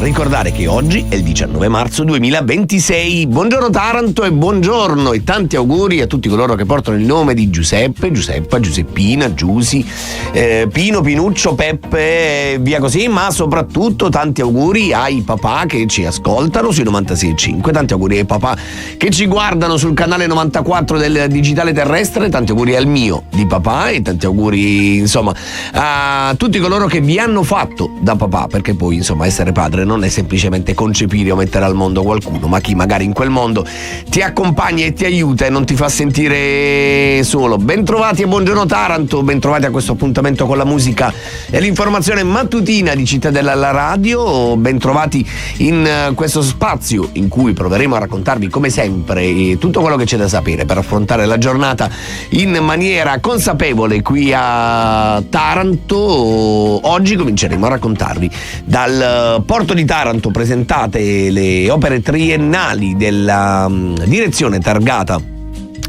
ricordare che oggi è il 19 marzo 2026. Buongiorno Taranto e buongiorno e tanti auguri a tutti coloro che portano il nome di Giuseppe, Giuseppa, Giuseppina, Giusi, Pino, Pinuccio, Peppe, via così, ma soprattutto tanti auguri ai papà che ci ascoltano sui 96.5, tanti auguri ai papà che ci guardano sul canale 94 del digitale terrestre, tanti auguri al mio di papà e tanti auguri insomma a tutti coloro che vi hanno fatto da papà, perché poi insomma essere padre non è semplicemente concepire o mettere al mondo qualcuno, ma chi magari in quel mondo ti accompagna e ti aiuta e non ti fa sentire solo. Bentrovati e buongiorno Taranto, bentrovati a questo appuntamento con la musica e l'informazione mattutina di Cittadella alla radio, bentrovati in questo spazio in cui proveremo a raccontarvi come sempre tutto quello che c'è da sapere per affrontare la giornata in maniera consapevole qui a Taranto. Oggi cominceremo a raccontarvi dal porto di Taranto, presentate le opere triennali della direzione targata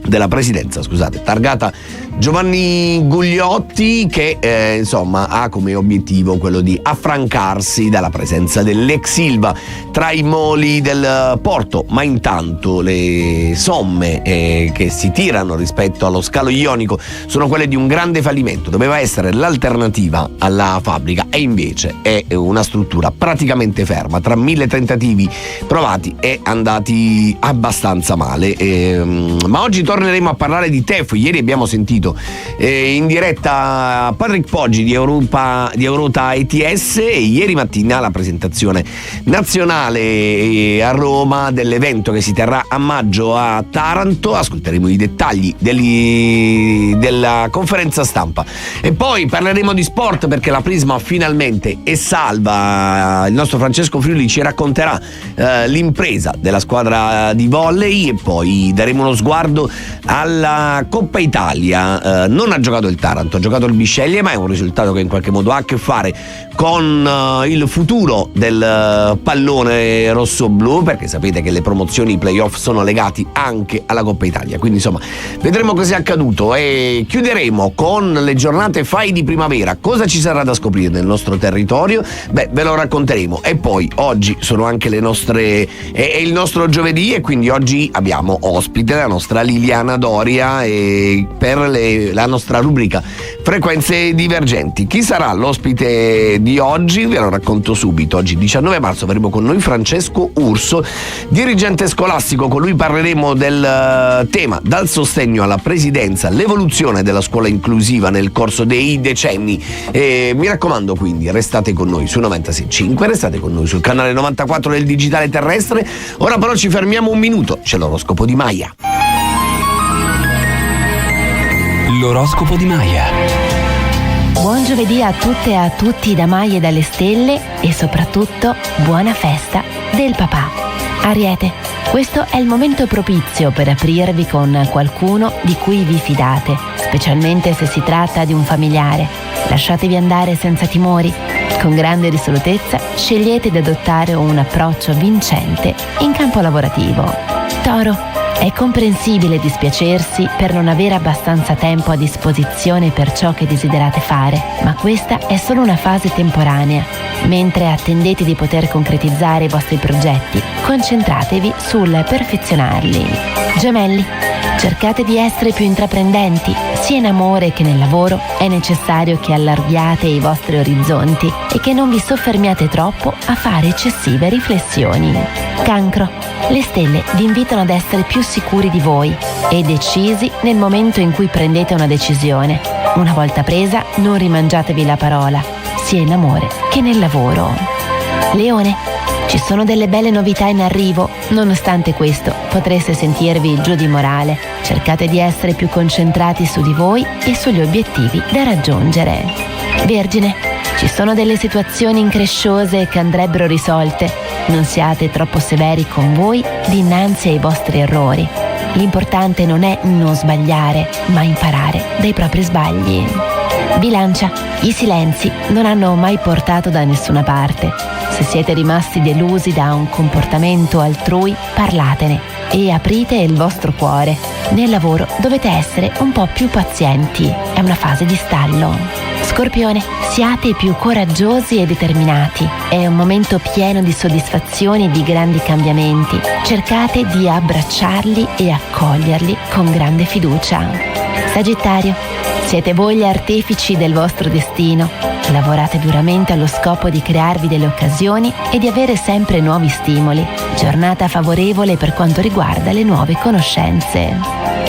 della presidenza, targata Giovanni Gugliotti, che insomma ha come obiettivo quello di affrancarsi dalla presenza dell'ex Ilva tra i moli del porto, ma intanto le somme che si tirano rispetto allo scalo ionico sono quelle di un grande fallimento. Doveva essere l'alternativa alla fabbrica e invece è una struttura praticamente ferma, tra 1000 tentativi provati e andati abbastanza male, ma oggi torneremo a parlare di TEF. Ieri abbiamo sentito in diretta Patrick Poggi di Eurota ETS e ieri mattina la presentazione nazionale a Roma dell'evento che si terrà a maggio a Taranto. Ascolteremo i dettagli della conferenza stampa e poi parleremo di sport, perché la Prisma finalmente è salva. Il nostro Francesco Friuli ci racconterà l'impresa della squadra di volley e poi daremo uno sguardo alla Coppa Italia. Non ha giocato il Taranto, ha giocato il Bisceglie, ma è un risultato che in qualche modo ha a che fare con il futuro del pallone rosso-blu, perché sapete che le promozioni, i playoff sono legati anche alla Coppa Italia, quindi insomma vedremo cosa è accaduto e chiuderemo con le giornate FAI di primavera. Cosa ci sarà da scoprire nel nostro territorio? Ve lo racconteremo. E poi oggi sono anche le nostre è il nostro giovedì e quindi oggi abbiamo ospite la nostra Liliana Doria per la nostra rubrica Frequenze Divergenti. Chi sarà l'ospite di oggi? Ve lo racconto subito. Oggi 19 marzo avremo con noi Francesco Urso, dirigente scolastico. Con lui parleremo del tema dal sostegno alla presidenza, l'evoluzione della scuola inclusiva nel corso dei decenni. E mi raccomando, quindi restate con noi su 96.5, restate con noi sul canale 94 del digitale terrestre. Ora però ci fermiamo un minuto, c'è l'oroscopo di Maia. L'oroscopo di Maia. Buon giovedì a tutte e a tutti da Maia e dalle stelle e soprattutto buona festa del papà. Ariete, questo è il momento propizio per aprirvi con qualcuno di cui vi fidate, specialmente se si tratta di un familiare. Lasciatevi andare senza timori. Con grande risolutezza scegliete di adottare un approccio vincente in campo lavorativo. Toro, è comprensibile dispiacersi per non avere abbastanza tempo a disposizione per ciò che desiderate fare, ma questa è solo una fase temporanea. Mentre attendete di poter concretizzare i vostri progetti, concentratevi sul perfezionarli. Gemelli, cercate di essere più intraprendenti. Sia in amore che nel lavoro è necessario che allarghiate i vostri orizzonti e che non vi soffermiate troppo a fare eccessive riflessioni. Cancro, le stelle vi invitano ad essere più sicuri di voi e decisi nel momento in cui prendete una decisione. Una volta presa, non rimangiatevi la parola, sia in amore che nel lavoro. Leone, ci sono delle belle novità in arrivo. Nonostante questo, potreste sentirvi giù di morale. Cercate di essere più concentrati su di voi e sugli obiettivi da raggiungere. Vergine, ci sono delle situazioni incresciose che andrebbero risolte. Non siate troppo severi con voi dinanzi ai vostri errori. L'importante non è non sbagliare, ma imparare dai propri sbagli. Bilancia, i silenzi non hanno mai portato da nessuna parte. Se siete rimasti delusi da un comportamento altrui, parlatene e aprite il vostro cuore. Nel lavoro dovete essere un po' più pazienti, è una fase di stallo. Scorpione, siate più coraggiosi e determinati. È un momento pieno di soddisfazioni e di grandi cambiamenti. Cercate di abbracciarli e accoglierli con grande fiducia. Sagittario, siete voi gli artefici del vostro destino. Lavorate duramente allo scopo di crearvi delle occasioni e di avere sempre nuovi stimoli. Giornata favorevole per quanto riguarda le nuove conoscenze.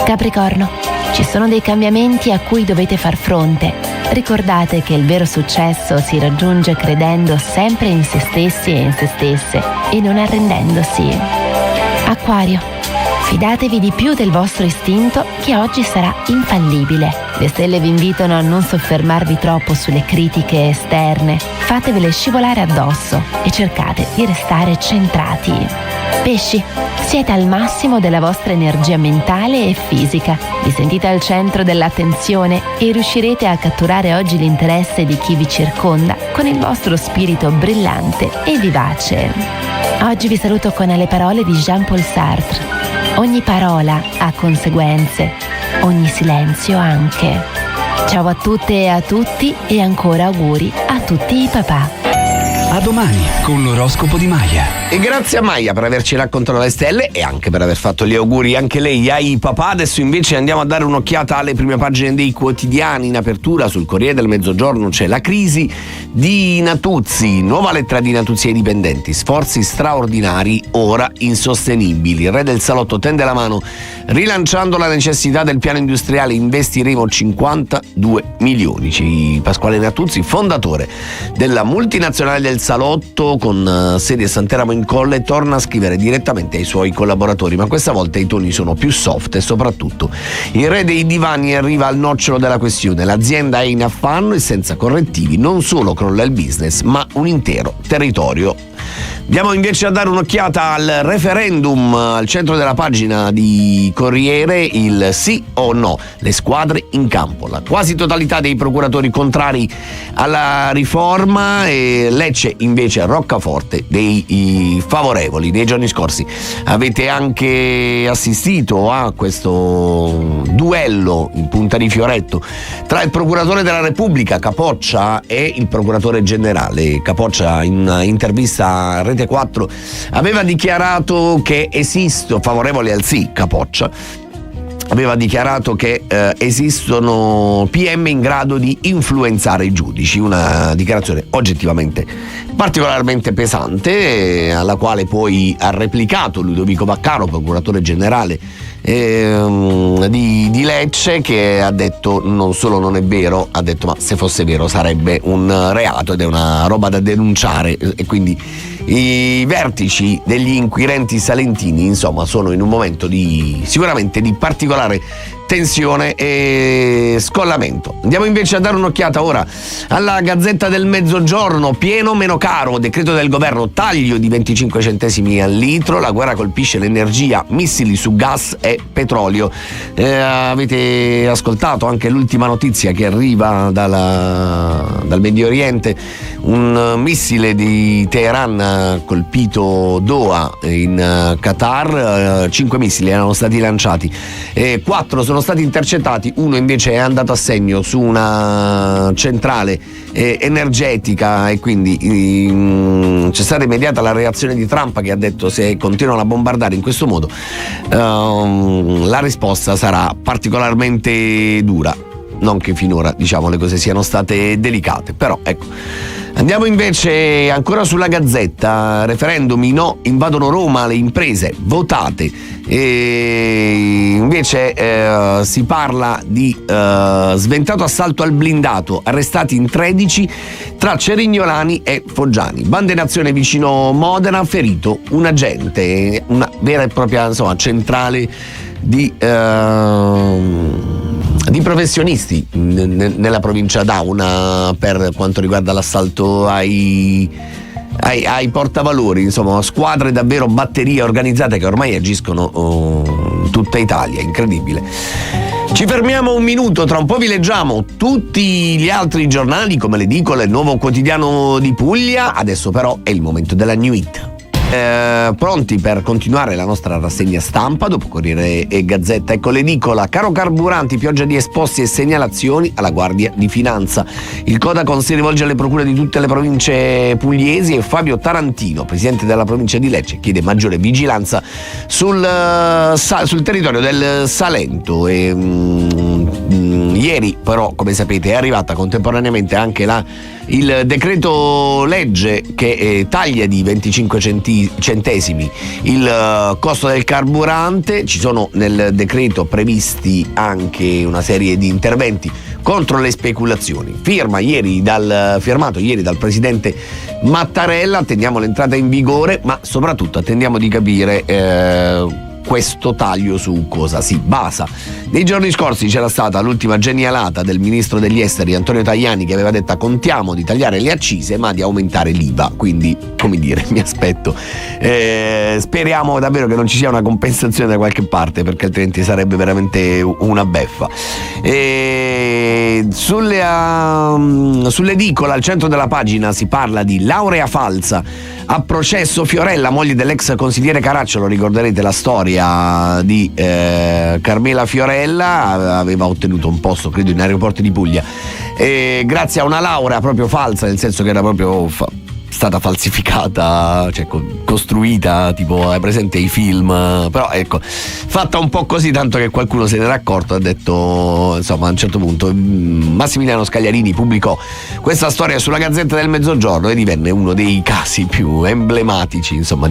Capricorno, ci sono dei cambiamenti a cui dovete far fronte. Ricordate che il vero successo si raggiunge credendo sempre in se stessi e in se stesse e non arrendendosi. Acquario, fidatevi di più del vostro istinto che oggi sarà infallibile. Le stelle vi invitano a non soffermarvi troppo sulle critiche esterne, fatevele scivolare addosso e cercate di restare centrati. Pesci, siete al massimo della vostra energia mentale e fisica, vi sentite al centro dell'attenzione e riuscirete a catturare oggi l'interesse di chi vi circonda con il vostro spirito brillante e vivace. Oggi vi saluto con le parole di Jean-Paul Sartre. Ogni parola ha conseguenze, ogni silenzio anche. Ciao a tutte e a tutti e ancora auguri a tutti i papà. A domani con l'oroscopo di Maya. E grazie a Maya per averci raccontato le stelle e anche per aver fatto gli auguri anche lei ai papà. Adesso invece andiamo a dare un'occhiata alle prime pagine dei quotidiani. In apertura sul Corriere del Mezzogiorno c'è la crisi di Natuzzi, nuova lettera di Natuzzi ai dipendenti, sforzi straordinari ora insostenibili. Il re del salotto tende la mano rilanciando la necessità del piano industriale, investiremo 52 milioni. Pasquale Natuzzi, fondatore della multinazionale del salotto con sede a Santeramo in Colle, torna a scrivere direttamente ai suoi collaboratori, ma questa volta i toni sono più soft e soprattutto il re dei divani arriva al nocciolo della questione. L'azienda è in affanno e senza correttivi non solo crolla il business ma un intero territorio. Andiamo invece a dare un'occhiata al referendum al centro della pagina di Corriere, il sì o no, le squadre in campo, la quasi totalità dei procuratori contrari alla riforma e Lecce invece roccaforte dei favorevoli. Nei giorni scorsi avete anche assistito a questo duello in Punta di Fioretto tra il procuratore della Repubblica Capoccia e il procuratore generale. Capoccia in intervista a Rete 4 aveva dichiarato che favorevole al sì, Capoccia aveva dichiarato che esistono PM in grado di influenzare i giudici, una dichiarazione oggettivamente particolarmente pesante, alla quale poi ha replicato Ludovico Vaccaro, procuratore generale di Lecce, che ha detto non solo non è vero, ha detto ma se fosse vero sarebbe un reato ed è una roba da denunciare, e quindi i vertici degli inquirenti salentini insomma sono in un momento sicuramente di particolare tensione e scollamento. Andiamo invece a dare un'occhiata ora alla Gazzetta del Mezzogiorno. Pieno meno caro, decreto del governo, taglio di 25 centesimi al litro, la guerra colpisce l'energia, missili su gas e petrolio. Avete ascoltato anche l'ultima notizia che arriva dal Medio Oriente, un missile di Teheran ha colpito Doha in Qatar, 5 missili erano stati lanciati, 4 sono stati intercettati, uno invece è andato a segno su una centrale energetica e quindi c'è stata immediata la reazione di Trump che ha detto se continuano a bombardare in questo modo la risposta sarà particolarmente dura. Non che finora le cose siano state delicate, però ecco. Andiamo invece ancora sulla Gazzetta. Referendum, i no invadono Roma, le imprese votate. E invece si parla di sventato assalto al blindato, arrestati in 13 tra Cerignolani e Foggiani. Bande Nazione vicino Modena, ferito un agente, una vera e propria centrale di professionisti nella provincia d'Auna per quanto riguarda l'assalto ai portavalori, squadre davvero, batterie organizzate che ormai agiscono in tutta Italia, incredibile. Ci fermiamo un minuto, tra un po' vi leggiamo tutti gli altri giornali come l'Edicola, il Nuovo Quotidiano di Puglia, adesso però è il momento della New Hit. Pronti per continuare la nostra rassegna stampa dopo Corriere e Gazzetta. Ecco l'edicola: caro carburanti, pioggia di esposti e segnalazioni alla Guardia di Finanza. Il Codacons si rivolge alle procure di tutte le province pugliesi e Fabio Tarantino, presidente della provincia di Lecce, chiede maggiore vigilanza sul territorio del Salento. Ieri però, come sapete, è arrivata contemporaneamente anche il decreto legge che taglia di 25 centesimi il costo del carburante. Ci sono nel decreto previsti anche una serie di interventi contro le speculazioni. Firmato ieri dal presidente Mattarella. Attendiamo l'entrata in vigore, ma soprattutto attendiamo di capire questo taglio su cosa si basa. Nei giorni scorsi c'era stata l'ultima genialata del ministro degli esteri Antonio Tajani, che aveva detto: contiamo di tagliare le accise ma di aumentare l'IVA. Quindi, come dire, mi aspetto, speriamo davvero che non ci sia una compensazione da qualche parte, perché altrimenti sarebbe veramente una beffa. Sull'edicola, al centro della pagina, si parla di laurea falsa. A processo Fiorella, moglie dell'ex consigliere Caracciolo. Ricorderete la storia di Carmela Fiorella, aveva ottenuto un posto, credo, in Aeroporti di Puglia, grazie a una laurea proprio falsa, nel senso che era proprio stata falsificata, cioè costruita, tipo, hai presente i film, però ecco, fatta un po' così, tanto che qualcuno se n'era accorto e ha detto, insomma, a un certo punto Massimiliano Scagliarini pubblicò questa storia sulla Gazzetta del Mezzogiorno e divenne uno dei casi più emblematici, insomma,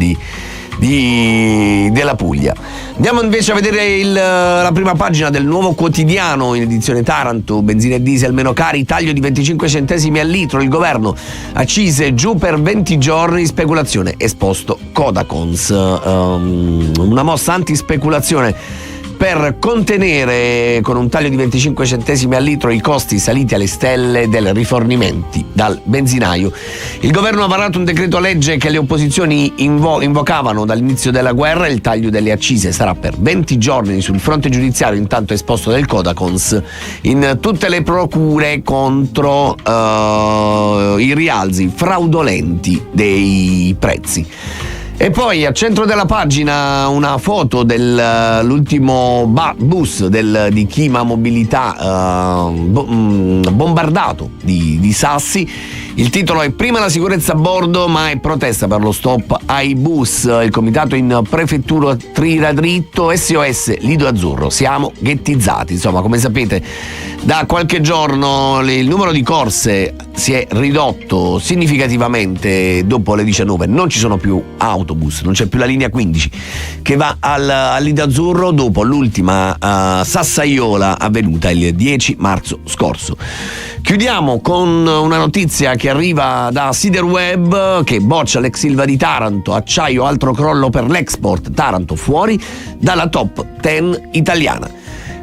della Puglia. Andiamo invece a vedere la prima pagina del Nuovo Quotidiano in edizione Taranto. Benzina e diesel meno cari, taglio di 25 centesimi al litro, il governo accise giù per 20 giorni, speculazione, esposto Codacons. Una mossa antispeculazione per contenere, con un taglio di 25 centesimi al litro, i costi saliti alle stelle dei rifornimenti dal benzinaio. Il governo ha varato un decreto legge che le opposizioni invocavano dall'inizio della guerra. Il taglio delle accise sarà per 20 giorni sul fronte giudiziario, intanto esposto del Codacons, in tutte le procure contro i rialzi fraudolenti dei prezzi. E poi al centro della pagina una foto dell'ultimo bus di Kima Mobilità bombardato di sassi. Il titolo è: prima la sicurezza a bordo, ma è protesta per lo stop ai bus. Il comitato in prefettura trira dritto, SOS Lido Azzurro, siamo ghettizzati. Insomma, come sapete, da qualche giorno il numero di corse si è ridotto significativamente dopo le 19. Non ci sono più autobus, non c'è più la linea 15 che va al Lido Azzurro dopo l'ultima Sassaiola avvenuta il 10 marzo scorso. Chiudiamo con una notizia che arriva da Siderweb, che boccia l'ex Ilva di Taranto. Acciaio, altro crollo per l'export, Taranto fuori dalla top 10 italiana.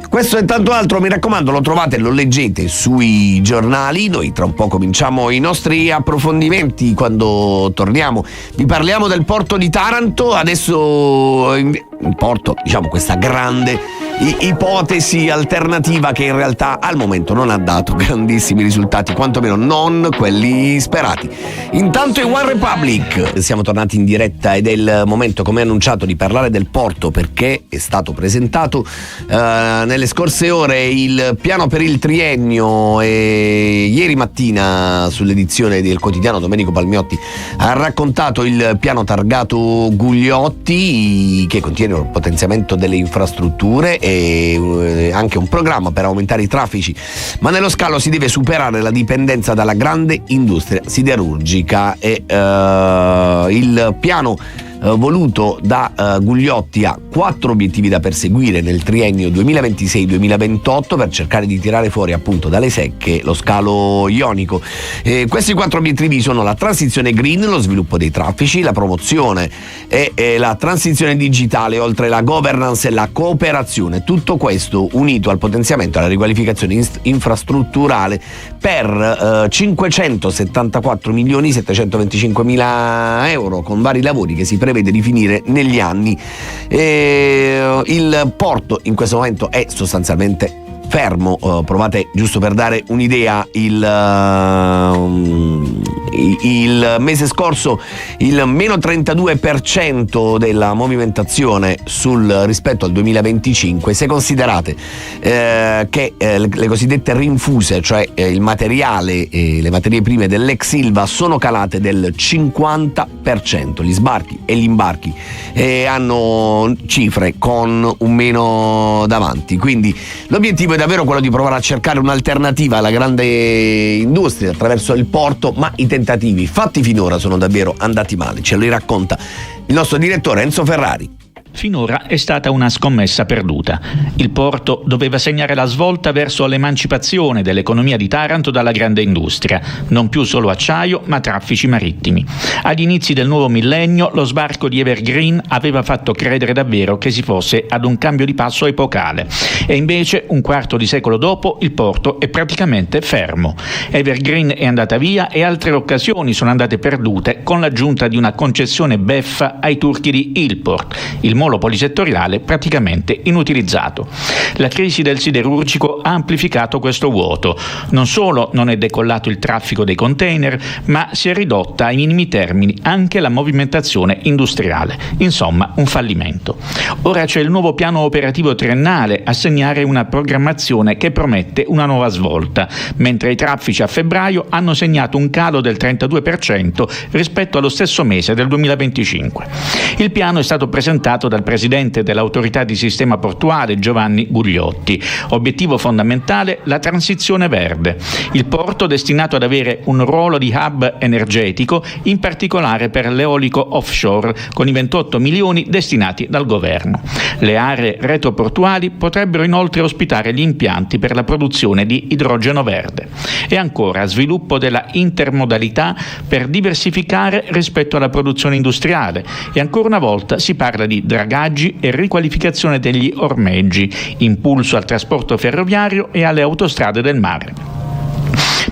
Questo e tanto altro, mi raccomando, lo trovate e lo leggete sui giornali. Noi tra un po' cominciamo i nostri approfondimenti. Quando torniamo vi parliamo del porto di Taranto. Adesso il porto, diciamo, questa grande ipotesi alternativa che in realtà al momento non ha dato grandissimi risultati, quantomeno non quelli sperati. Intanto in One Republic siamo tornati in diretta ed è il momento, come annunciato, di parlare del porto, perché è stato presentato nelle scorse ore il piano per il triennio e ieri mattina sull'edizione del quotidiano Domenico Palmiotti ha raccontato il piano targato Gugliotti, che contiene il potenziamento delle infrastrutture e anche un programma per aumentare i traffici, ma nello scalo si deve superare la dipendenza dalla grande industria siderurgica. E il piano voluto da Gugliotti ha 4 obiettivi da perseguire nel triennio 2026-2028 per cercare di tirare fuori appunto dalle secche lo scalo ionico. Questi 4 obiettivi sono la transizione green, lo sviluppo dei traffici, la promozione e la transizione digitale, oltre la governance e la cooperazione. Tutto questo unito al potenziamento e alla riqualificazione infrastrutturale per 574.725.000 euro, con vari lavori che si prevede di finire negli anni. Il porto in questo momento è sostanzialmente fermo. Provate, giusto per dare un'idea, il mese scorso il meno 32% della movimentazione rispetto al 2025, se considerate che le cosiddette rinfuse, cioè il materiale e le materie prime dell'ex Ilva, sono calate del 50%. Gli sbarchi e gli imbarchi hanno cifre con un meno davanti, quindi l'obiettivo è davvero quello di provare a cercare un'alternativa alla grande industria attraverso il porto, ma i tentativi fatti finora sono davvero andati male. Ce lo racconta il nostro direttore Enzo Ferrari. Finora è stata una scommessa perduta. Il porto doveva segnare la svolta verso l'emancipazione dell'economia di Taranto dalla grande industria, non più solo acciaio ma traffici marittimi. Agli inizi del nuovo millennio lo sbarco di Evergreen aveva fatto credere davvero che si fosse ad un cambio di passo epocale, e invece un quarto di secolo dopo il porto è praticamente fermo. Evergreen è andata via e altre occasioni sono andate perdute con l'aggiunta di una concessione beffa ai turchi di Ilport, il molo polisettoriale praticamente inutilizzato. La crisi del siderurgico ha amplificato questo vuoto. Non solo non è decollato il traffico dei container, ma si è ridotta ai minimi termini anche la movimentazione industriale. Insomma, un fallimento. Ora c'è il nuovo piano operativo triennale a segnare una programmazione che promette una nuova svolta, mentre i traffici a febbraio hanno segnato un calo del 32% rispetto allo stesso mese del 2025. Il piano è stato presentato dal presidente dell'autorità di sistema portuale Giovanni Gugliotti. Obiettivo fondamentale: la transizione verde. Il porto destinato ad avere un ruolo di hub energetico, in particolare per l'eolico offshore, con i 28 milioni destinati dal governo. Le aree retroportuali potrebbero inoltre ospitare gli impianti per la produzione di idrogeno verde. E ancora sviluppo della intermodalità per diversificare rispetto alla produzione industriale. E ancora una volta si parla di dragaggi e riqualificazione degli ormeggi, impulso al trasporto ferroviario e alle autostrade del mare.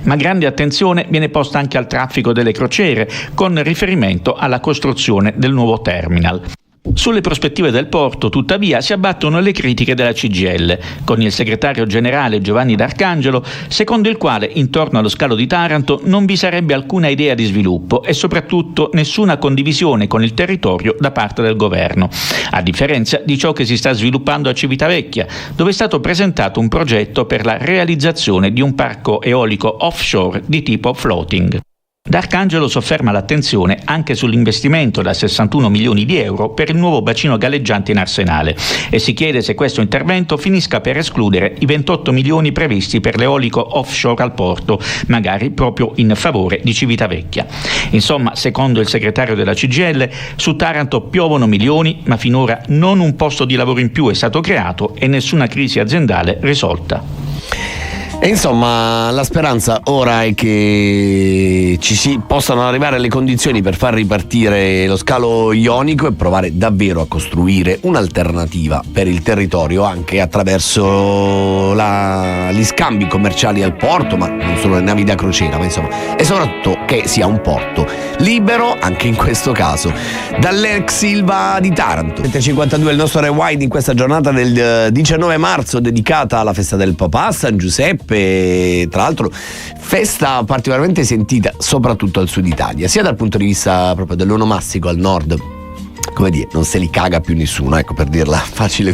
Ma grande attenzione viene posta anche al traffico delle crociere, con riferimento alla costruzione del nuovo terminal. Sulle prospettive del porto, tuttavia, si abbattono le critiche della CGIL, con il segretario generale Giovanni D'Arcangelo, secondo il quale intorno allo scalo di Taranto non vi sarebbe alcuna idea di sviluppo e soprattutto nessuna condivisione con il territorio da parte del governo, a differenza di ciò che si sta sviluppando a Civitavecchia, dove è stato presentato un progetto per la realizzazione di un parco eolico offshore di tipo floating. D'Arcangelo sofferma l'attenzione anche sull'investimento da 61 milioni di euro per il nuovo bacino galleggiante in Arsenale e si chiede se questo intervento finisca per escludere i 28 milioni previsti per l'eolico offshore al porto, magari proprio in favore di Civitavecchia. Insomma, secondo il segretario della CGIL, su Taranto piovono milioni, ma finora non un posto di lavoro in più è stato creato e nessuna crisi aziendale risolta. E insomma, la speranza ora è che ci si possano arrivare le condizioni per far ripartire lo scalo ionico e provare davvero a costruire un'alternativa per il territorio anche attraverso gli scambi commerciali al porto, ma non solo le navi da crociera, ma insomma, e soprattutto che sia un porto libero anche in questo caso dall'ex Ilva di Taranto. 7:52 il nostro rewind in questa giornata del 19 marzo dedicata alla festa del papà, San Giuseppe. Tra l'altro festa particolarmente sentita soprattutto al sud Italia, sia dal punto di vista proprio dell'onomastico al nord, come dire, non se li caga più nessuno, ecco, per dirla facile.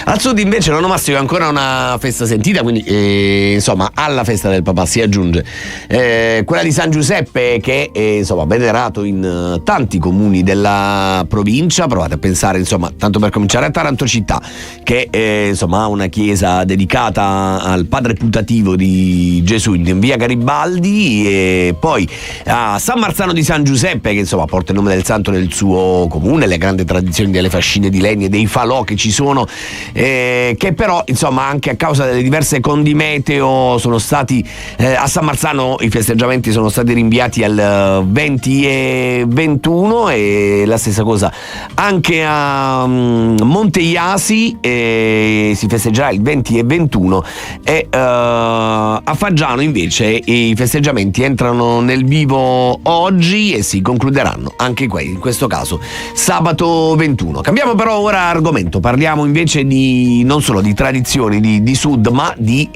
Al sud invece l'onomastico è ancora una festa sentita, quindi insomma alla festa del papà si aggiunge quella di San Giuseppe, che è insomma venerato in tanti comuni della provincia. Provate a pensare, insomma, tanto per cominciare, a Taranto città, che insomma ha una chiesa dedicata al padre putativo di Gesù in via Garibaldi, e poi a San Marzano di San Giuseppe, che insomma porta il nome del santo nel suo comune, le grandi tradizioni delle fascine di legno e dei falò che ci sono, che però insomma anche a causa delle diverse condimeteo sono stati a San Marzano i festeggiamenti sono stati rinviati al 20 e 21, e la stessa cosa anche a Monteiasi, si festeggerà il 20 e 21, e a Faggiano invece i festeggiamenti entrano nel vivo oggi e si concluderanno anche in questo caso sabato 21. Cambiamo però ora argomento, parliamo invece non solo di tradizioni di Sud, ma di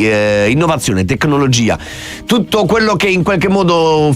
innovazione, tecnologia, tutto quello che in qualche modo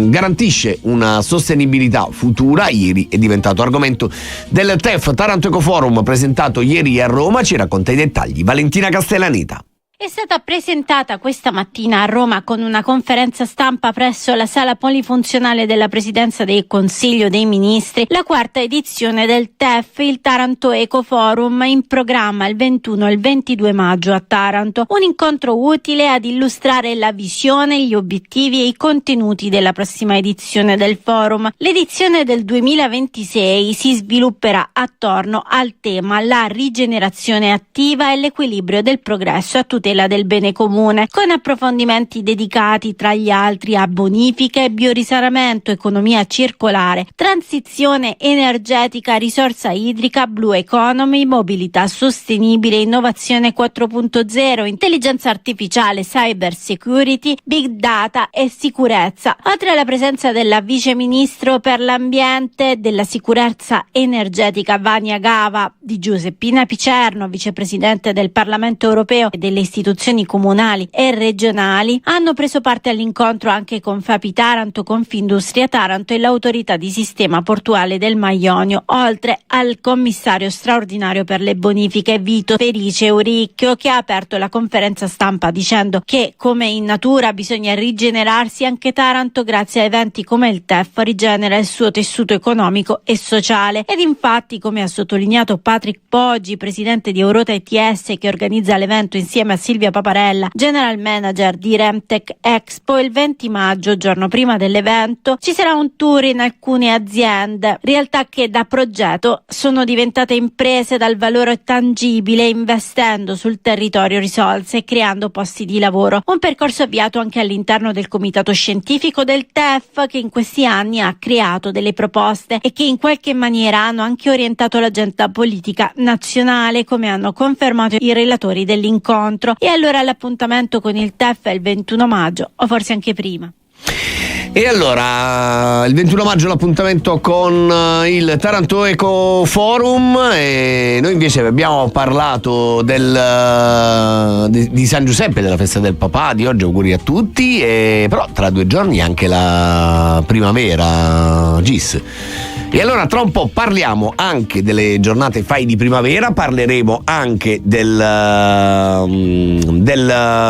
garantisce una sostenibilità futura. Ieri è diventato argomento del TEF, Taranto Eco Forum, presentato ieri a Roma. Ci racconta i dettagli Valentina Castellaneta. È stata presentata questa mattina a Roma con una conferenza stampa presso la sala polifunzionale della Presidenza del Consiglio dei Ministri la quarta edizione del TEF, il Taranto Eco Forum, in programma il 21 e il 22 maggio a Taranto. Un incontro utile ad illustrare la visione, gli obiettivi e i contenuti della prossima edizione del forum. L'edizione del 2026 si svilupperà attorno al tema la rigenerazione attiva e l'equilibrio del progresso a tutela del bene comune, con approfondimenti dedicati tra gli altri a bonifica e biorisanamento, economia circolare, transizione energetica, risorsa idrica, blue economy, mobilità sostenibile, innovazione 4.0, intelligenza artificiale, cyber security, big data e sicurezza. Oltre alla presenza della vice ministro per l'ambiente, della sicurezza energetica Vania Gava, di Giuseppina Picerno, vicepresidente del Parlamento europeo e delle istituzioni comunali e regionali, hanno preso parte all'incontro anche Confapi Taranto, Confindustria Taranto e l'autorità di sistema portuale del Maionio, oltre al commissario straordinario per le bonifiche Vito Felice Euricchio, che ha aperto la conferenza stampa dicendo che, come in natura bisogna rigenerarsi, anche Taranto grazie a eventi come il TEF rigenera il suo tessuto economico e sociale. Ed infatti, come ha sottolineato Patrick Poggi, presidente di Eurota ETS, che organizza l'evento insieme a Silvia Paparella, general manager di Remtech Expo, il 20 maggio, giorno prima dell'evento, ci sarà un tour in alcune aziende, realtà che da progetto sono diventate imprese dal valore tangibile, investendo sul territorio risorse e creando posti di lavoro. Un percorso avviato anche all'interno del comitato scientifico del TEF, che in questi anni ha creato delle proposte e che in qualche maniera hanno anche orientato l'agenda politica nazionale, come hanno confermato i relatori dell'incontro. E allora l'appuntamento con il TEF è il 21 maggio, o forse anche prima. E allora il 21 maggio l'appuntamento con il Taranto Eco Forum, e noi invece abbiamo parlato di San Giuseppe, della festa del papà di oggi, auguri a tutti, però tra 2 giorni anche la primavera, GIS. E allora tra un po' parliamo anche delle giornate fai di primavera, parleremo anche del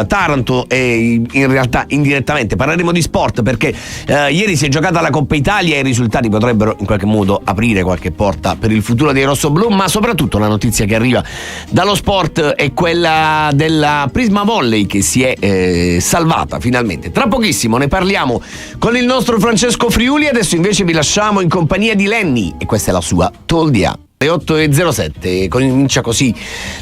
Taranto e in realtà indirettamente parleremo di sport, perché ieri si è giocata la Coppa Italia e i risultati potrebbero in qualche modo aprire qualche porta per il futuro dei rossoblù, ma soprattutto la notizia che arriva dallo sport è quella della Prisma Volley, che si è salvata finalmente. Tra pochissimo ne parliamo con il nostro Francesco Friuli. Adesso invece vi lasciamo in compagnia di Lenny e questa è la sua Toldia. Le 8.07 comincia così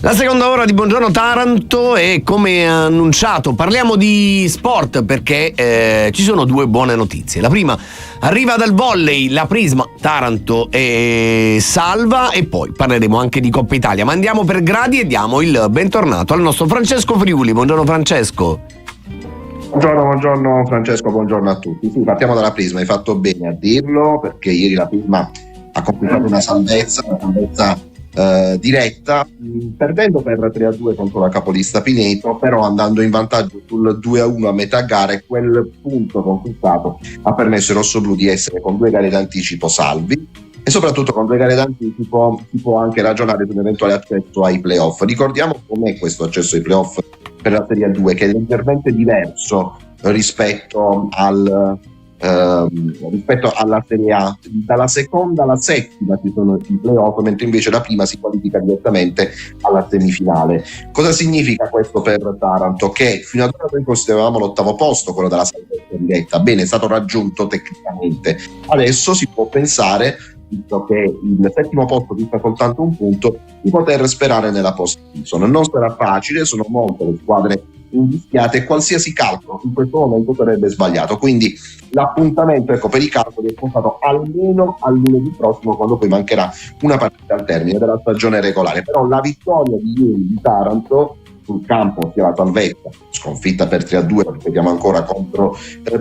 la seconda ora di Buongiorno Taranto, e come annunciato parliamo di sport perché ci sono 2 buone notizie. La prima arriva dal volley, la Prisma Taranto è salva, e poi parleremo anche di Coppa Italia, ma andiamo per gradi e diamo il bentornato al nostro Francesco Friuli. Buongiorno Francesco. Buongiorno Francesco, buongiorno a tutti. Sì, partiamo dalla Prisma, hai fatto bene a dirlo, perché ieri la Prisma ha completato una salvezza diretta, perdendo per 3-2 contro la capolista Pineto, però andando in vantaggio sul 2-1 a metà gara, e quel punto conquistato ha permesso ai rossoblù di essere con 2 gare d'anticipo salvi, e soprattutto con 2 gare d'anticipo si può anche ragionare di un eventuale accesso ai playoff. Ricordiamo com'è questo accesso ai playoff per la Serie 2, che è leggermente diverso rispetto alla Serie A. Dalla seconda alla settima ci sono i playoff, mentre invece la prima si qualifica direttamente alla semifinale. Cosa significa questo per Taranto? Che fino ad ora noi consideravamo l'8° posto, quello della salvezza diretta. Bene, è stato raggiunto tecnicamente. Adesso si può pensare, visto che il 7° posto dista soltanto 1 punto, di poter sperare nella post-season. Non sarà facile, sono molte le squadre invischiate e qualsiasi calcolo in questo momento sarebbe sbagliato, quindi l'appuntamento per i calcoli è spostato almeno al lunedì prossimo, quando poi mancherà una partita al termine della stagione regolare. Però la vittoria di ieri di Taranto sul campo, sia la salvezza, sconfitta per 3-2, lo ripetiamo ancora, contro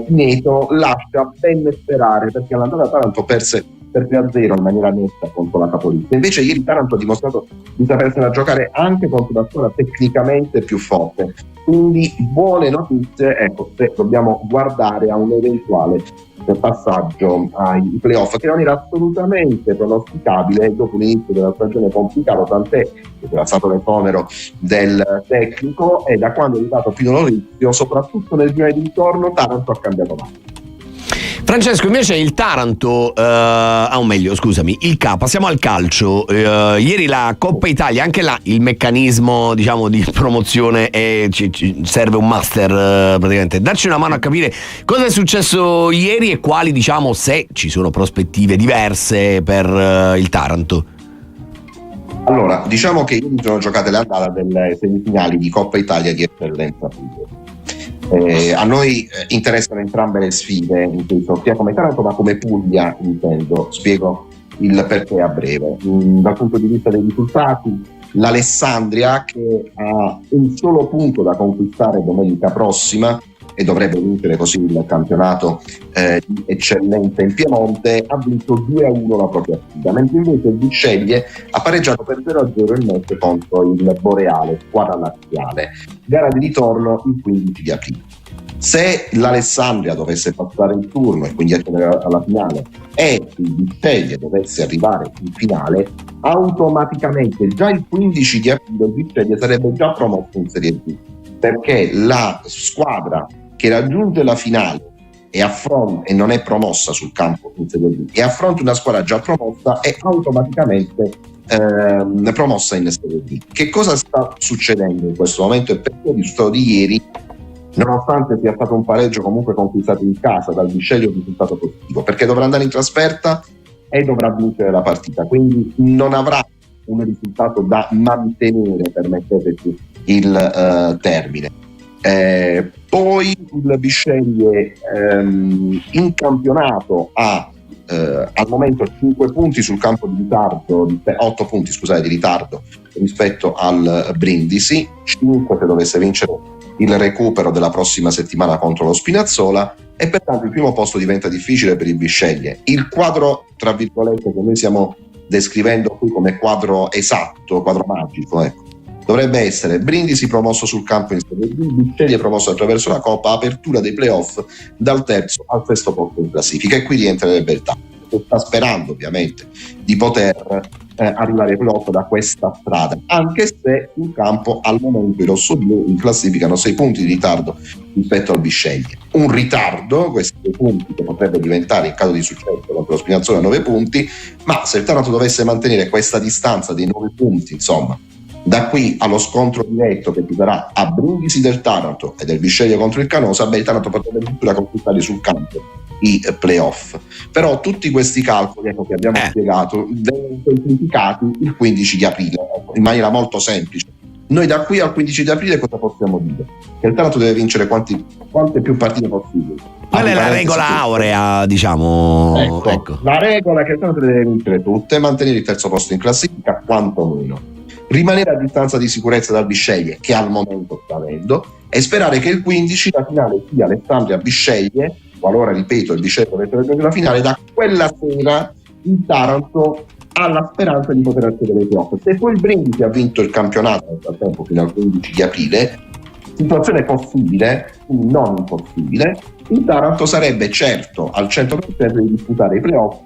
Pineto, lascia ben sperare, perché all'andata Taranto perse per 3-0 in maniera netta contro la capolista. Invece ieri Taranto ha dimostrato di sapersela giocare anche contro una squadra tecnicamente più forte. Quindi buone notizie, ecco, se dobbiamo guardare a un eventuale passaggio ai playoff, che non era assolutamente pronosticabile dopo l'inizio della stagione complicato, tant'è che era stato l'esonero del tecnico, e da quando è arrivato Pino Lorizio, soprattutto nel giro di ritorno, Taranto ha cambiato mano. Francesco, invece il Taranto, o meglio, scusami, il passiamo al calcio. Ieri la Coppa Italia, anche là il meccanismo, diciamo, di promozione ci serve un master, praticamente. Darci una mano a capire cosa è successo ieri e quali, diciamo, se ci sono prospettive diverse per il Taranto. Allora, diciamo che ieri sono giocate le andate delle semifinali di Coppa Italia di eccellenza. A noi interessano entrambe le sfide, sia come Taranto ma come Puglia, intendo. Spiego il perché a breve. Dal punto di vista dei risultati, l'Alessandria, che ha un solo punto da conquistare domenica prossima e dovrebbe vincere così il campionato di eccellenza in Piemonte, ha vinto 2-1 la propria sfida, mentre invece il Bisceglie ha pareggiato per 0-0 il match contro il Boreale, squadra laziale. Gara di ritorno il 15 di aprile. Se l'Alessandria dovesse passare il turno e quindi accedere alla finale e il Bisceglie dovesse arrivare in finale, automaticamente già il 15 di aprile il Bisceglie sarebbe già promosso in Serie B, perché la squadra che raggiunge la finale e non è promossa sul campo in Serie B e affronta una squadra già promossa è automaticamente promossa in Serie B. Che cosa sta succedendo in questo momento e perché il risultato di ieri, nonostante sia stato un pareggio comunque conquistato in casa dal Bisceglie, un risultato positivo? Perché dovrà andare in trasferta e dovrà vincere la partita, quindi non avrà un risultato da mantenere, permetteteci il termine. Poi il Bisceglie in campionato ha al momento 5 punti sul campo di ritardo, 8 punti di ritardo rispetto al Brindisi, 5 se dovesse vincere il recupero della prossima settimana contro lo Spinazzola, e pertanto il primo posto diventa difficile per il Bisceglie. Il quadro, tra virgolette, che noi stiamo descrivendo qui come quadro esatto, quadro magico, ecco, dovrebbe essere Brindisi promosso sul campo in Serie B, Bisceglie promosso attraverso la Coppa, apertura dei playoff dal terzo al sesto posto in classifica, e qui rientrerebbe il Taranto, che sta sperando ovviamente di poter arrivare ai playoff da questa strada, anche se in campo al momento i rossoblu in classifica hanno 6 punti di ritardo rispetto al Bisceglie. Un ritardo, questi 2 punti, che potrebbe diventare in caso di successo contro lo Spinazzola 9 punti, ma se il Taranto dovesse mantenere questa distanza dei 9 punti, insomma, da qui allo scontro diretto che ci sarà a Brindisi del Taranto e del Bisceglie contro il Canosa, il Taranto potrebbe addirittura conquistare sul campo i playoff. Però tutti questi calcoli, ecco, che abbiamo spiegato, vengono semplificati il 15 di aprile, in maniera molto semplice. Noi da qui al 15 di aprile cosa possiamo dire? Che il Taranto deve vincere quante più partite possibili. Qual è la regola aurea, diciamo? Ecco. La regola è che il Taranto deve vincere tutte, mantenere il terzo posto in classifica quantomeno, rimanere a distanza di sicurezza dal Bisceglie, che al momento sta avendo, e sperare che il 15 la finale sia Alessandria-Bisceglie. Qualora, ripeto, il Bisceglie dovesse raggiungere la finale, da quella sera il Taranto ha la speranza di poter accedere ai playoff. Se poi il Brindisi ha vinto il campionato nel frattempo fino al 15 di aprile, situazione possibile, non impossibile, il Taranto sarebbe certo al 100% di disputare i playoff,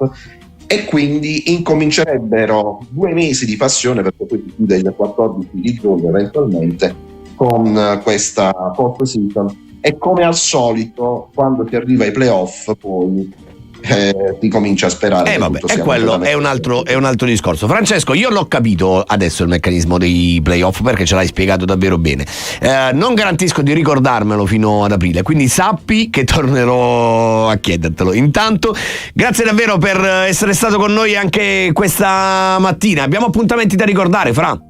e quindi incomincerebbero 2 mesi di passione, perché poi si chiude il 14 di giugno eventualmente con questa post season, e come al solito quando si arriva ai playoff poi si comincia a sperare. Vabbè, e quello è un altro discorso. Francesco, io l'ho capito adesso il meccanismo dei playoff, perché ce l'hai spiegato davvero bene. Non garantisco di ricordarmelo fino ad aprile, quindi sappi che tornerò a chiedertelo. Intanto grazie davvero per essere stato con noi anche questa mattina. Abbiamo appuntamenti da ricordare, Fra?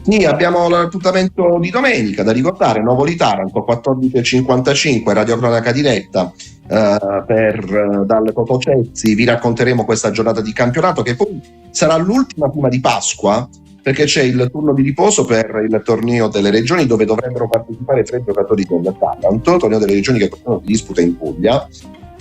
Sì, abbiamo l'appuntamento di domenica da ricordare, Novoli Taranto 14:55, radiocronaca diretta dalle Cotocezzi. Vi racconteremo questa giornata di campionato, che poi sarà l'ultima prima di Pasqua, perché c'è il turno di riposo per il torneo delle regioni, dove dovrebbero partecipare 3 giocatori del Taranto, torneo delle regioni che quest'anno si disputa in Puglia,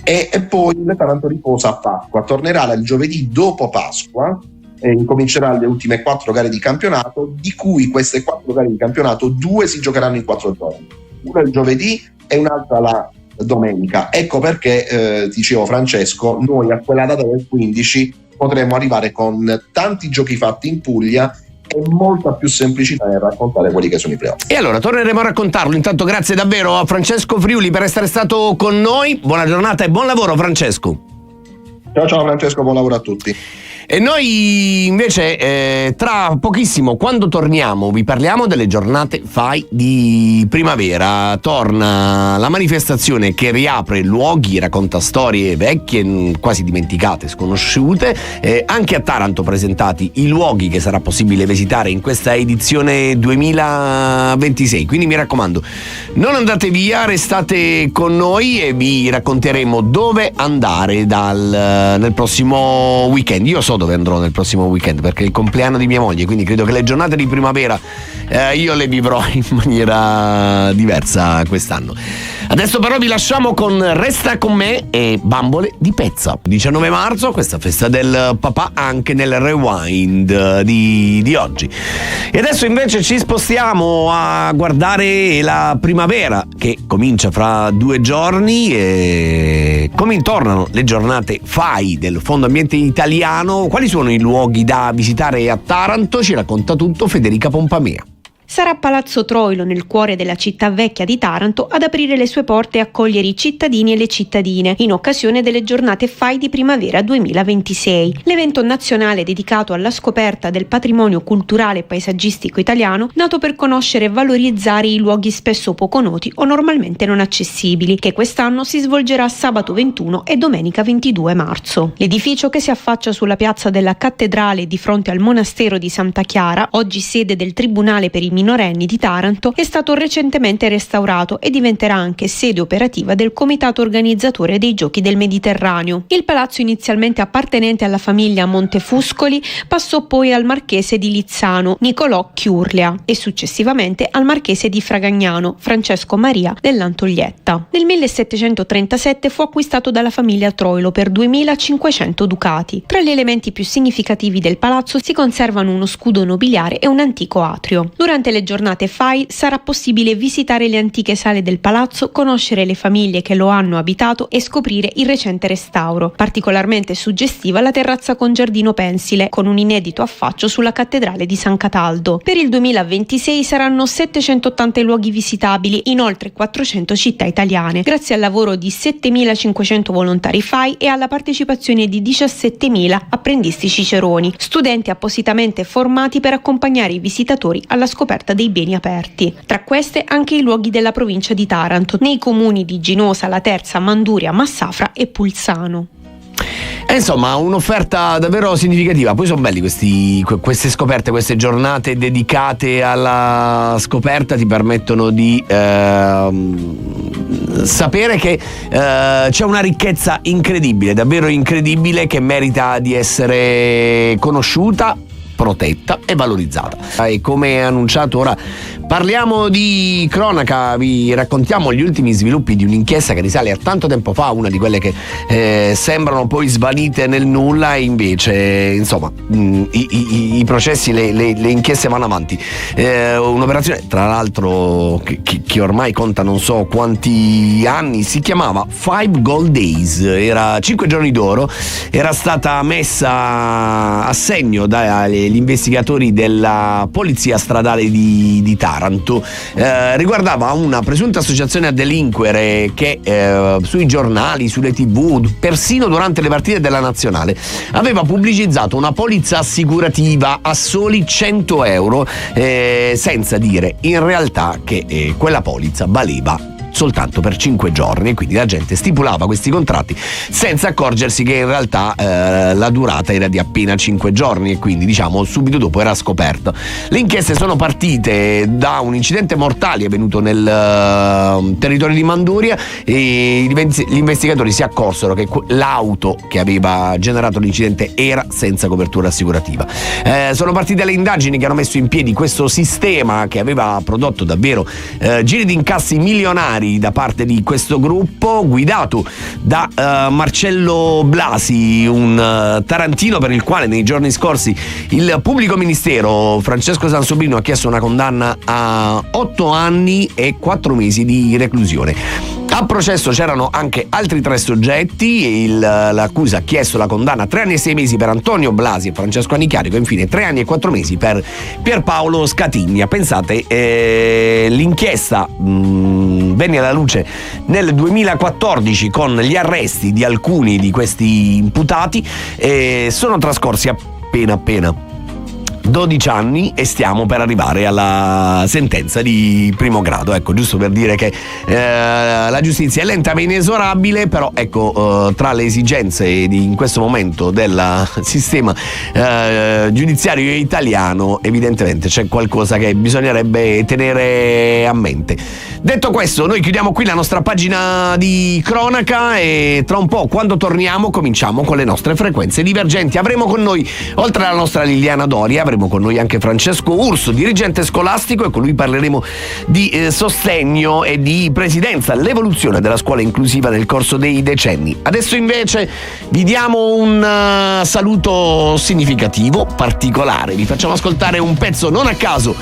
e poi il Taranto riposa a Pasqua, tornerà il giovedì dopo Pasqua e incomincerà le ultime 4 gare di campionato, di cui queste 4 gare di campionato 2 si giocheranno in 4 giorni, una il giovedì e un'altra la domenica. Ecco perché dicevo Francesco, noi a quella data del 15 potremo arrivare con tanti giochi fatti in Puglia e molta più semplicità nel raccontare quelli che sono i playoff. E allora torneremo a raccontarlo. Intanto grazie davvero a Francesco Friuli per essere stato con noi, buona giornata e buon lavoro Francesco. Ciao Francesco, buon lavoro a tutti. E noi invece tra pochissimo, quando torniamo, vi parliamo delle giornate FAI di primavera. Torna la manifestazione che riapre luoghi, racconta storie vecchie, quasi dimenticate, sconosciute. Anche a Taranto presentati i luoghi che sarà possibile visitare in questa edizione 2026. Quindi mi raccomando, non andate via, restate con noi e vi racconteremo dove andare nel prossimo weekend. Io so dove andrò nel prossimo weekend perché è il compleanno di mia moglie, quindi credo che le giornate di primavera io le vivrò in maniera diversa quest'anno. Adesso però vi lasciamo con Resta con me e Bambole di Pezza. 19 marzo, questa festa del papà anche nel rewind di oggi. E adesso invece ci spostiamo a guardare la primavera che comincia fra 2 giorni e come tornano le giornate FAI del Fondo Ambiente Italiano. Quali sono i luoghi da visitare a Taranto? Ci racconta tutto Federica Pompamea. Sarà Palazzo Troilo, nel cuore della città vecchia di Taranto, ad aprire le sue porte e accogliere i cittadini e le cittadine in occasione delle giornate FAI di primavera 2026. L'evento nazionale dedicato alla scoperta del patrimonio culturale e paesaggistico italiano, nato per conoscere e valorizzare i luoghi spesso poco noti o normalmente non accessibili, che quest'anno si svolgerà sabato 21 e domenica 22 marzo. L'edificio, che si affaccia sulla piazza della Cattedrale di fronte al monastero di Santa Chiara, oggi sede del Tribunale per i minorenni di Taranto, è stato recentemente restaurato e diventerà anche sede operativa del comitato organizzatore dei Giochi del Mediterraneo. Il palazzo, inizialmente appartenente alla famiglia Montefuscoli, passò poi al marchese di Lizzano, Nicolò Chiurlea, e successivamente al marchese di Fragagnano, Francesco Maria dell'Antoglietta. Nel 1737 fu acquistato dalla famiglia Troilo per 2.500 ducati. Tra gli elementi più significativi del palazzo si conservano uno scudo nobiliare e un antico atrio. Durante le giornate FAI sarà possibile visitare le antiche sale del palazzo, conoscere le famiglie che lo hanno abitato e scoprire il recente restauro. Particolarmente suggestiva la terrazza con giardino pensile, con un inedito affaccio sulla cattedrale di San Cataldo. Per il 2026 saranno 780 i luoghi visitabili in oltre 400 città italiane, grazie al lavoro di 7.500 volontari FAI e alla partecipazione di 17.000 apprendisti ciceroni, studenti appositamente formati per accompagnare i visitatori alla scoperta dei beni aperti. Tra queste anche i luoghi della provincia di Taranto, nei comuni di Ginosa, La Terza, Manduria, Massafra e Pulsano. Insomma, un'offerta davvero significativa. Poi sono belli queste scoperte, queste giornate dedicate alla scoperta ti permettono di sapere che c'è una ricchezza incredibile, davvero incredibile, che merita di essere conosciuta, protetta e valorizzata. E come annunciato, ora parliamo di cronaca, vi raccontiamo gli ultimi sviluppi di un'inchiesta che risale a tanto tempo fa, una di quelle che sembrano poi svanite nel nulla e invece insomma i processi, le inchieste vanno avanti. Un'operazione tra l'altro che ormai conta non so quanti anni, si chiamava 5 Gold Days, era 5 giorni d'oro, era stata messa a segno dagli investigatori della polizia stradale di Taranto. Riguardava una presunta associazione a delinquere che sui giornali, sulle TV, persino durante le partite della nazionale aveva pubblicizzato una polizza assicurativa a soli 100 euro, senza dire in realtà che quella polizza valeva soltanto per 5 giorni, e quindi la gente stipulava questi contratti senza accorgersi che in realtà la durata era di appena 5 giorni e quindi diciamo subito dopo era scoperto. Le inchieste sono partite da un incidente mortale avvenuto nel territorio di Manduria e gli investigatori si accorsero che l'auto che aveva generato l'incidente era senza copertura assicurativa. Sono partite le indagini che hanno messo in piedi questo sistema che aveva prodotto davvero giri di incassi milionari ufficiali da parte di questo gruppo guidato da Marcello Blasi, un tarantino per il quale nei giorni scorsi il pubblico ministero Francesco Sansobrino ha chiesto una condanna a 8 anni e 4 mesi di reclusione. A processo c'erano anche altri 3 soggetti. L'accusa ha chiesto la condanna a 3 anni e 6 mesi per Antonio Blasi e Francesco Anichiarico, e infine 3 anni e 4 mesi per Pierpaolo Scatigna. Pensate, l'inchiesta venne alla luce nel 2014 con gli arresti di alcuni di questi imputati, sono trascorsi appena 12 anni e stiamo per arrivare alla sentenza di primo grado. Ecco, giusto per dire che la giustizia è lenta ma inesorabile, però ecco, tra le esigenze in questo momento del sistema giudiziario italiano evidentemente c'è qualcosa che bisognerebbe tenere a mente. Detto questo, noi chiudiamo qui la nostra pagina di cronaca e tra un po', quando torniamo, cominciamo con le nostre frequenze divergenti. Avremo con noi, oltre alla nostra Liliana Doria, avremo con noi anche Francesco Urso, dirigente scolastico, e con lui parleremo di sostegno e di presidenza, l'evoluzione della scuola inclusiva nel corso dei decenni. Adesso invece vi diamo un saluto significativo, particolare. Vi facciamo ascoltare un pezzo non a caso,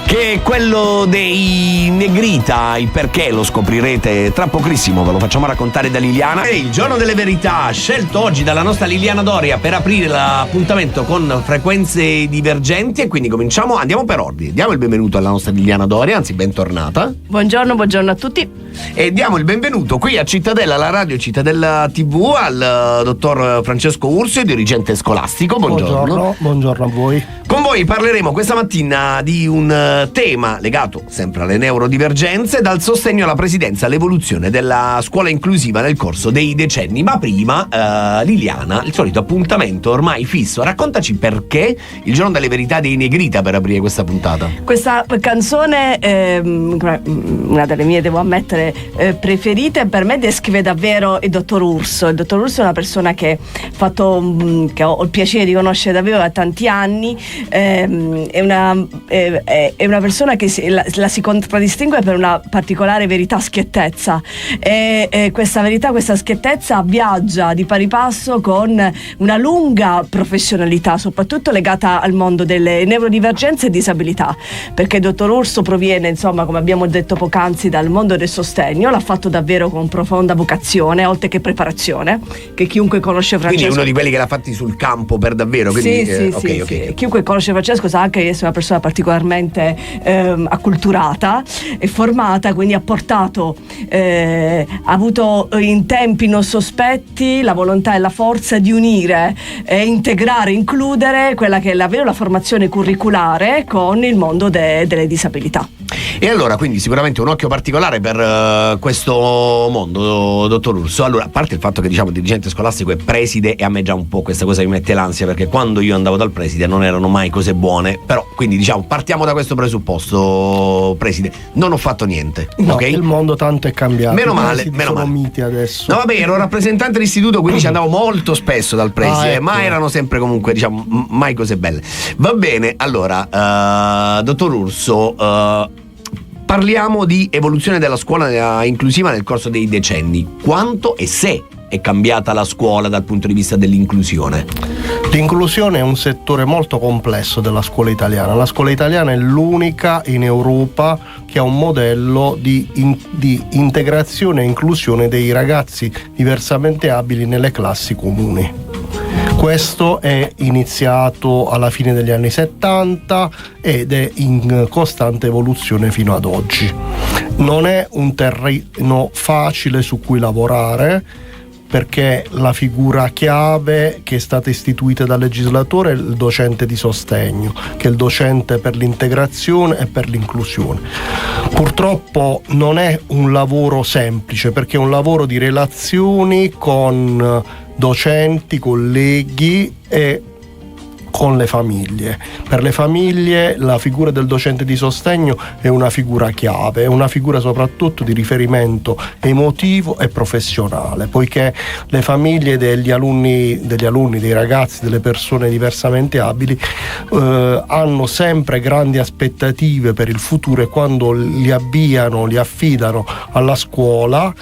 che è quello dei Negrita. Il perché lo scoprirete tra pochissimo, ve lo facciamo raccontare da Liliana. E il giorno delle verità, scelto oggi dalla nostra Liliana Doria per aprire l'appuntamento con frequenze divergenti, e quindi cominciamo, andiamo per ordine. Diamo il benvenuto alla nostra Liliana Doria, anzi bentornata. Buongiorno a tutti. E diamo il benvenuto qui a Cittadella, alla radio Cittadella TV, al dottor Francesco Urso, dirigente scolastico. Buongiorno. Buongiorno a voi. Con voi parleremo questa mattina di un tema legato sempre alle neurodivergenze, dal sostegno alla presidenza all'evoluzione della scuola inclusiva nel corso dei decenni. Ma prima, Liliana, il solito appuntamento ormai fisso. Raccontaci perché il giorno delle verità dei Negrita per aprire questa puntata. Questa canzone è una delle mie, devo ammettere, preferite. Per me descrive davvero il dottor Urso. Il dottor Urso è una persona che ho il piacere di conoscere davvero da tanti anni. È una persona che la si contraddistingue per una particolare verità, schiettezza, e questa verità, questa schiettezza viaggia di pari passo con una lunga professionalità, soprattutto legata al mondo delle neurodivergenze e disabilità, perché il dottor Urso proviene, insomma, come abbiamo detto poc'anzi, dal mondo del sostegno. L'ha fatto davvero con profonda vocazione, oltre che preparazione, che chiunque conosce Francesco. Quindi è uno di quelli che l'ha fatti sul campo per davvero. Quindi, sì. Chiunque conosce Francesco sa anche di essere una persona particolarmente acculturata e formata, quindi ha portato, ha avuto in tempi non sospetti la volontà e la forza di unire e integrare, includere quella che è la formazione curriculare con il mondo delle disabilità. E allora, quindi sicuramente un occhio particolare per questo mondo, dottor Urso. Allora, a parte il fatto che diciamo dirigente scolastico e preside, e a me già un po' questa cosa mi mette l'ansia, perché quando io andavo dal preside non erano mai cose buone, però quindi diciamo partiamo da questo presupposto, preside, non ho fatto niente. No, ok? Il mondo tanto è cambiato. Meno male, sono miti adesso. No, vabbè, ero rappresentante dell'istituto, quindi ci andavo molto spesso dal preside, ecco. ma erano sempre comunque, diciamo, mai cose belle. Va bene, allora, dottor Urso, parliamo di evoluzione della scuola inclusiva nel corso dei decenni. Quanto e se è cambiata la scuola dal punto di vista dell'inclusione? L'inclusione è un settore molto complesso della scuola italiana. La scuola italiana è l'unica in Europa che ha un modello di integrazione e inclusione dei ragazzi diversamente abili nelle classi comuni. Questo è iniziato alla fine degli anni 70 ed è in costante evoluzione fino ad oggi. Non è un terreno facile su cui lavorare, perché la figura chiave che è stata istituita dal legislatore è il docente di sostegno, che è il docente per l'integrazione e per l'inclusione. Purtroppo non è un lavoro semplice, perché è un lavoro di relazioni con docenti, colleghi e con le famiglie. Per le famiglie la figura del docente di sostegno è una figura chiave, è una figura soprattutto di riferimento emotivo e professionale, poiché le famiglie degli alunni, dei ragazzi, delle persone diversamente abili hanno sempre grandi aspettative per il futuro, e quando li affidano alla scuola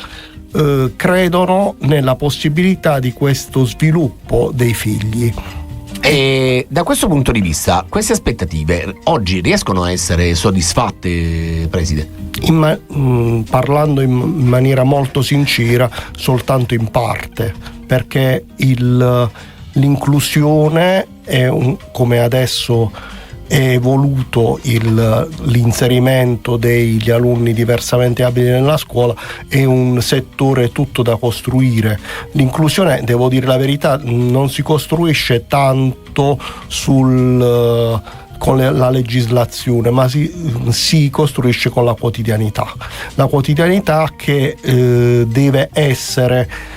credono nella possibilità di questo sviluppo dei figli. E da questo punto di vista, queste aspettative oggi riescono a essere soddisfatte, Preside? Parlando in maniera molto sincera, soltanto in parte, perché l'inclusione è come adesso è evoluto l'inserimento degli alunni diversamente abili nella scuola, è un settore tutto da costruire. L'inclusione, devo dire la verità, non si costruisce tanto con la legislazione, ma si costruisce con la quotidianità che deve essere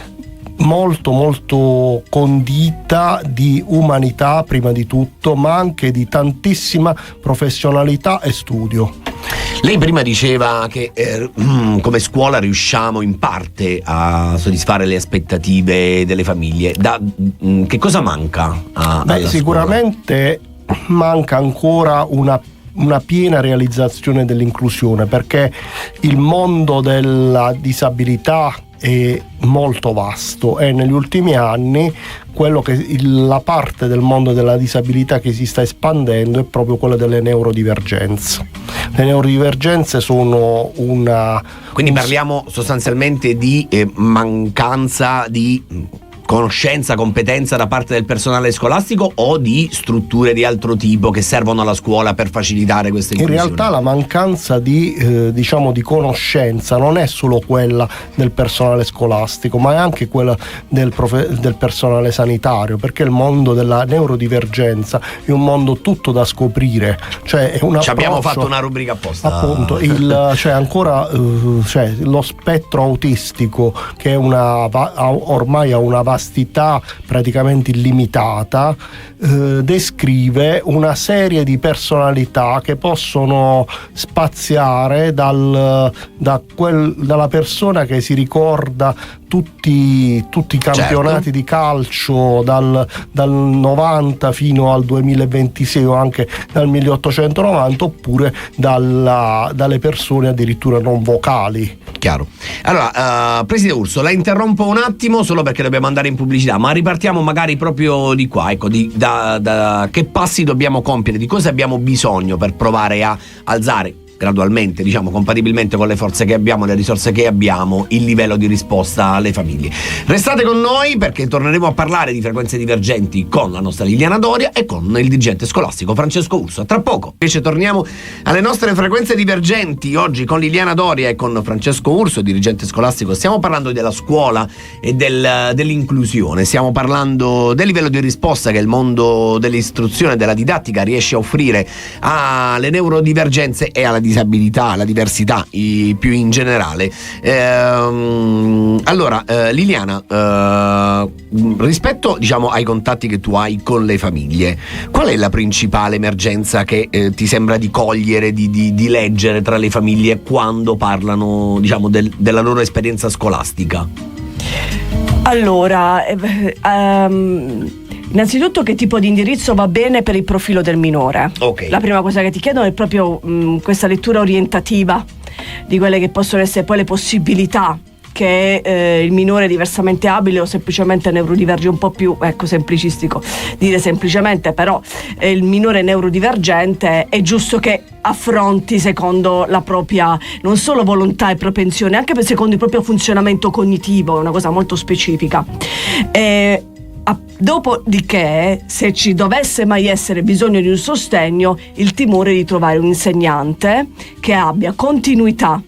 molto molto condita di umanità prima di tutto, ma anche di tantissima professionalità e studio. Lei prima diceva che come scuola riusciamo in parte a soddisfare le aspettative delle famiglie. Che cosa manca alla sicuramente scuola? Manca ancora una piena realizzazione dell'inclusione, perché il mondo della disabilità è molto vasto, e negli ultimi anni la parte del mondo della disabilità che si sta espandendo è proprio quella delle neurodivergenze. Le neurodivergenze sono quindi parliamo sostanzialmente di mancanza di conoscenza, competenza da parte del personale scolastico, o di strutture di altro tipo che servono alla scuola per facilitare questa inclusione? In realtà la mancanza di conoscenza non è solo quella del personale scolastico, ma è anche quella del personale sanitario, perché il mondo della neurodivergenza è un mondo tutto da scoprire. Cioè abbiamo fatto una rubrica apposta. Appunto, lo spettro autistico, che è ormai ha una vastità praticamente illimitata, descrive una serie di personalità che possono spaziare dalla persona che si ricorda tutti i campionati di calcio dal 90 fino al 2026, o anche dal 1890, oppure dalle persone addirittura non vocali. Chiaro. Allora, Presidente Urso, la interrompo un attimo solo perché dobbiamo andare in pubblicità, ma ripartiamo magari proprio di qua, ecco, da che passi dobbiamo compiere, di cosa abbiamo bisogno per provare a alzare gradualmente, compatibilmente con le forze che abbiamo, le risorse che abbiamo, il livello di risposta alle famiglie. Restate con noi, perché torneremo a parlare di frequenze divergenti con la nostra Liliana Doria e con il dirigente scolastico Francesco Urso. Tra poco invece torniamo alle nostre frequenze divergenti, oggi con Liliana Doria e con Francesco Urso, dirigente scolastico. Stiamo parlando della scuola e dell'inclusione, stiamo parlando del livello di risposta che il mondo dell'istruzione e della didattica riesce a offrire alle neurodivergenze e alla disabilità, alla diversità più in generale. Allora, Liliana, rispetto ai contatti che tu hai con le famiglie, qual è la principale emergenza che ti sembra di cogliere, di leggere tra le famiglie quando parlano della loro esperienza scolastica? Allora, innanzitutto, che tipo di indirizzo va bene per il profilo del minore? Okay. La prima cosa che ti chiedono è proprio questa lettura orientativa di quelle che possono essere poi le possibilità che il minore diversamente abile o semplicemente neurodiverge, un po' più semplicistico dire semplicemente, però il minore neurodivergente è giusto che affronti secondo la propria non solo volontà e propensione, anche secondo il proprio funzionamento cognitivo, è una cosa molto specifica. Dopodiché, se ci dovesse mai essere bisogno di un sostegno, il timore di trovare un insegnante che abbia continuità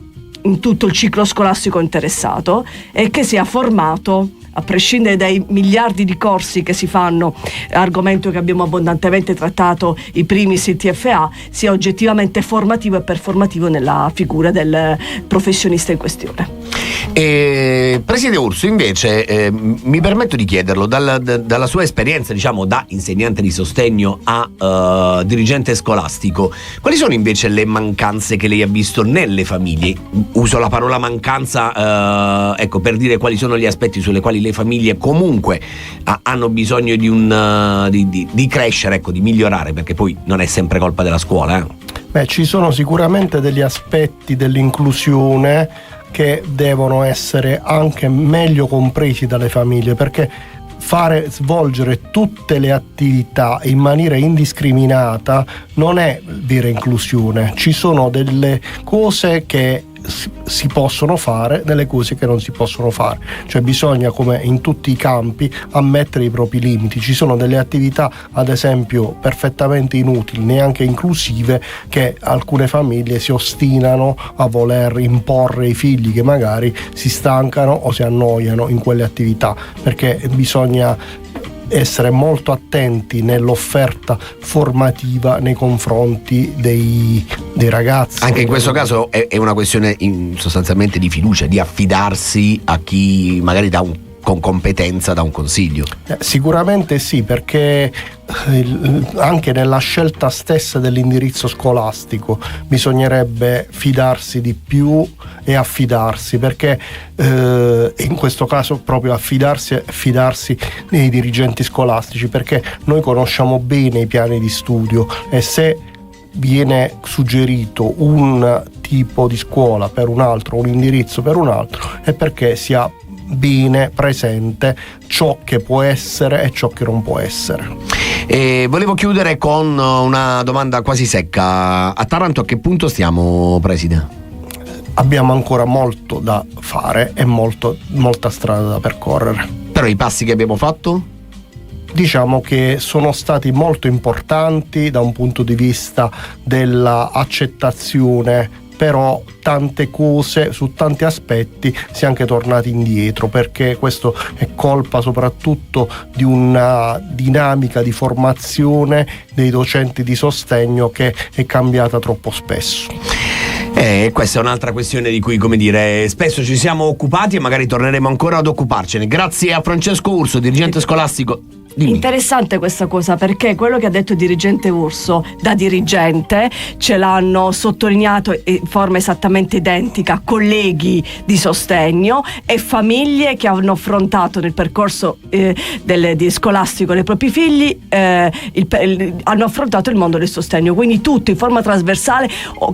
in tutto il ciclo scolastico interessato e che sia formato a prescindere dai miliardi di corsi che si fanno, argomento che abbiamo abbondantemente trattato i primi TFA, sia oggettivamente formativo e performativo nella figura del professionista in questione. Presidente Urso, invece mi permetto di chiederlo, dalla sua esperienza, diciamo, da insegnante di sostegno a dirigente scolastico, quali sono invece le mancanze che lei ha visto nelle famiglie? Uso la parola mancanza ecco, per dire quali sono gli aspetti sulle quali le famiglie comunque hanno bisogno di crescere, ecco, di migliorare, perché poi non è sempre colpa della scuola. Beh, ci sono sicuramente degli aspetti dell'inclusione che devono essere anche meglio compresi dalle famiglie, perché svolgere tutte le attività in maniera indiscriminata non è vera inclusione. Ci sono delle cose che si possono fare, delle cose che non si possono fare, cioè bisogna, come in tutti i campi, ammettere i propri limiti. Ci sono delle attività, ad esempio, perfettamente inutili, neanche inclusive, che alcune famiglie si ostinano a voler imporre ai figli, che magari si stancano o si annoiano in quelle attività, perché bisogna essere molto attenti nell'offerta formativa nei confronti dei ragazzi. Anche in questo caso è una questione sostanzialmente di fiducia, di affidarsi a chi magari con competenza dà un consiglio. Sicuramente sì, perché anche nella scelta stessa dell'indirizzo scolastico bisognerebbe fidarsi di più e affidarsi, perché in questo caso proprio affidarsi nei dirigenti scolastici, perché noi conosciamo bene i piani di studio e se viene suggerito un tipo di scuola per un altro, un indirizzo per un altro, è perché si ha bene presente ciò che può essere e ciò che non può essere. E volevo chiudere con una domanda quasi secca. A Taranto a che punto stiamo, preside? Abbiamo ancora molto da fare e molta strada da percorrere. Però i passi che abbiamo fatto? Diciamo che sono stati molto importanti da un punto di vista della accettazione, però tante cose, su tanti aspetti si è anche tornati indietro, perché questo è colpa soprattutto di una dinamica di formazione dei docenti di sostegno che è cambiata troppo spesso. Questa è un'altra questione di cui, come dire, spesso ci siamo occupati e magari torneremo ancora ad occuparcene. Grazie a Francesco Urso, dirigente scolastico. Dimmi. Interessante questa cosa, perché quello che ha detto il dirigente Urso, da dirigente, ce l'hanno sottolineato in forma esattamente identica colleghi di sostegno e famiglie che hanno affrontato nel percorso di scolastico dei propri figli, hanno affrontato il mondo del sostegno, quindi tutto in forma trasversale,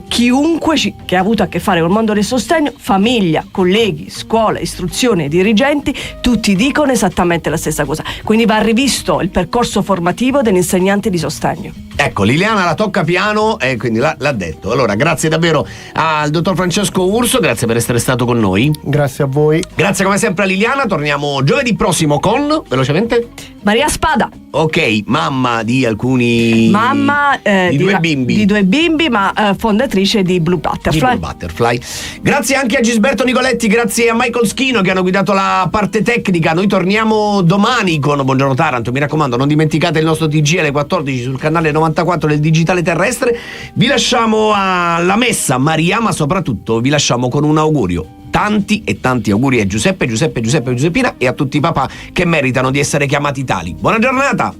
chiunque che ha avuto a che fare col mondo del sostegno, famiglia, colleghi, scuola, istruzione, dirigenti, tutti dicono esattamente la stessa cosa, quindi va rivisto il percorso formativo dell'insegnante di sostegno. Ecco, Liliana la tocca piano e quindi l'ha detto. Allora, grazie davvero al dottor Francesco Urso, grazie per essere stato con noi. Grazie a voi. Grazie come sempre a Liliana, torniamo giovedì prossimo con, velocemente, Maria Spada. Ok, mamma di alcuni... Mamma di due bimbi. Di due bimbi, ma fondatrice di Blue Butterfly. Grazie anche a Gisberto Nicoletti, grazie a Michael Schino che hanno guidato la parte tecnica. Noi torniamo domani con Buongiorno Taranto. Mi raccomando, non dimenticate il nostro TG alle 14 sul canale 94 del digitale terrestre. Vi lasciamo alla messa Maria, ma soprattutto vi lasciamo con un augurio. Tanti e tanti auguri a Giuseppe, Giuseppina e a tutti i papà che meritano di essere chiamati tali. Buona giornata!